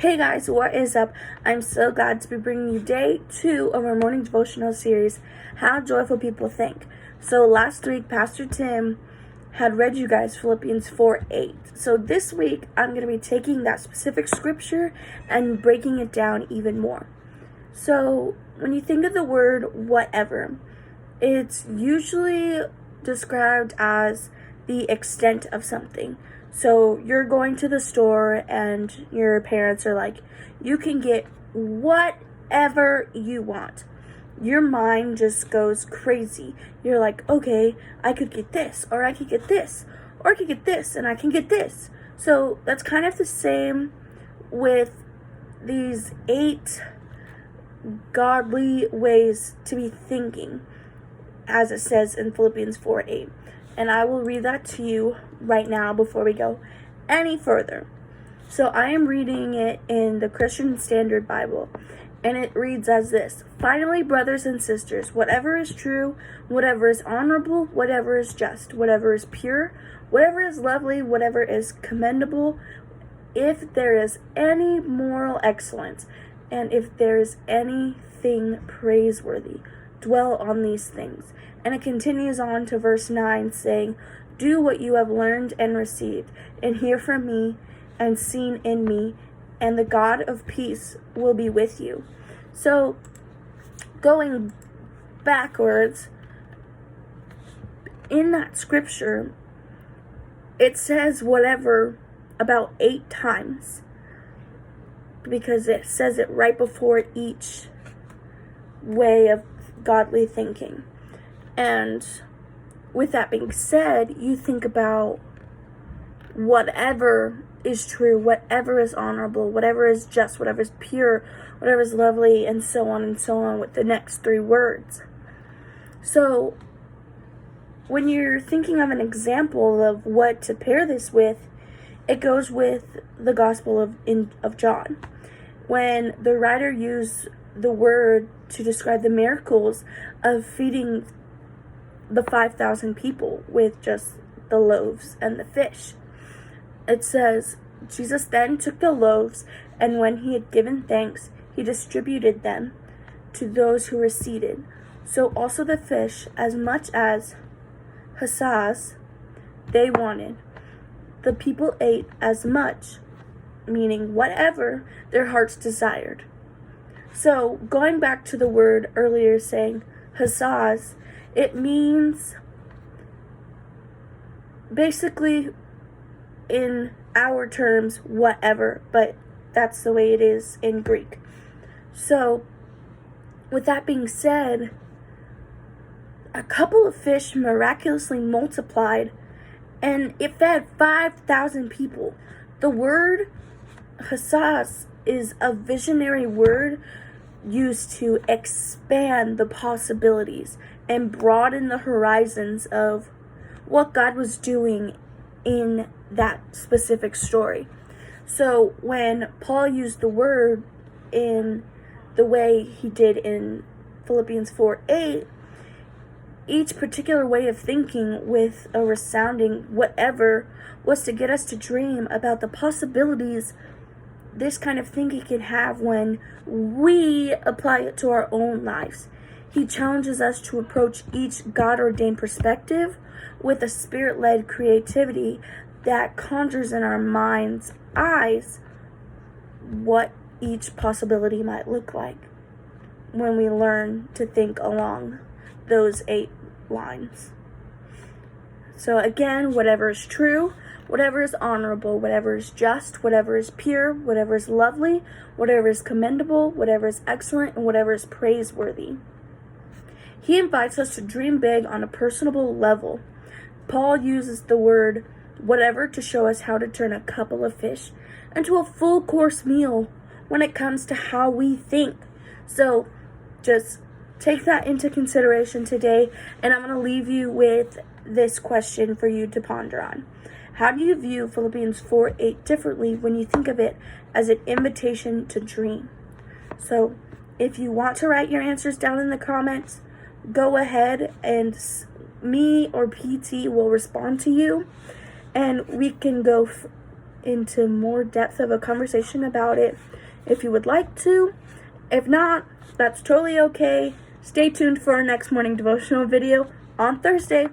Hey guys, what is up? I'm so glad to be bringing you day 2 of our morning devotional series, How Joyful People Think. So last week, Pastor Tim had read you guys Philippians 4:8. So this week, I'm going to be taking that specific scripture and breaking it down even more. So when you think of the word whatever, it's usually described as the extent of something. So you're going to the store and your parents are like, you can get whatever you want. Your mind just goes crazy. You're like, okay, I could get this, or I could get this, or I could get this, and I can get this. So that's kind of the same with these 8 godly ways to be thinking, as it says in Philippians 4:8. And I will read that to you right now before we go any further. So I am reading it in the Christian Standard Bible, and it reads as this: Finally, brothers and sisters, whatever is true, whatever is honorable, whatever is just, whatever is pure, whatever is lovely, whatever is commendable, if there is any moral excellence, and if there is anything praiseworthy, dwell on these things. And it continues on to verse 9 saying, do what you have learned and received, and hear from me and seen in me, and the God of peace will be with you. So, going backwards, in that scripture, it says whatever about 8 times, because it says it right before each way of godly thinking. And with that being said, you think about whatever is true, whatever is honorable, whatever is just, whatever is pure, whatever is lovely, and so on with the next 3 words. So when you're thinking of an example of what to pair this with, it goes with the Gospel of John. When the writer used the word to describe the miracles of feeding the 5,000 people with just the loaves and the fish. It says, Jesus then took the loaves, and when he had given thanks, he distributed them to those who were seated. So also the fish, as much as huzzas they wanted. The people ate as much, meaning whatever their hearts desired. So going back to the word earlier saying huzzas, it means basically, in our terms, whatever, but that's the way it is in Greek. So, with that being said, a couple of fish miraculously multiplied, and it fed 5,000 people. The word huzzas is a visionary word used to expand the possibilities and broaden the horizons of what God was doing in that specific story. So when Paul used the word in the way he did in Philippians 4:8, each particular way of thinking with a resounding whatever was to get us to dream about the possibilities this kind of thinking can have when we apply it to our own lives. He challenges us to approach each God-ordained perspective with a spirit-led creativity that conjures in our mind's eyes what each possibility might look like when we learn to think along those 8 lines. So again, whatever is true, whatever is honorable, whatever is just, whatever is pure, whatever is lovely, whatever is commendable, whatever is excellent, and whatever is praiseworthy. He invites us to dream big on a personable level. Paul uses the word whatever to show us how to turn a couple of fish into a full course meal when it comes to how we think. So just take that into consideration today, and I'm going to leave you with this question for you to ponder on. How do you view Philippians 4:8 differently when you think of it as an invitation to dream? So if you want to write your answers down in the comments, go ahead, and me or PT will respond to you, and we can go into more depth of a conversation about it if you would like to. If not, that's totally okay. Stay tuned for our next morning devotional video on Thursday.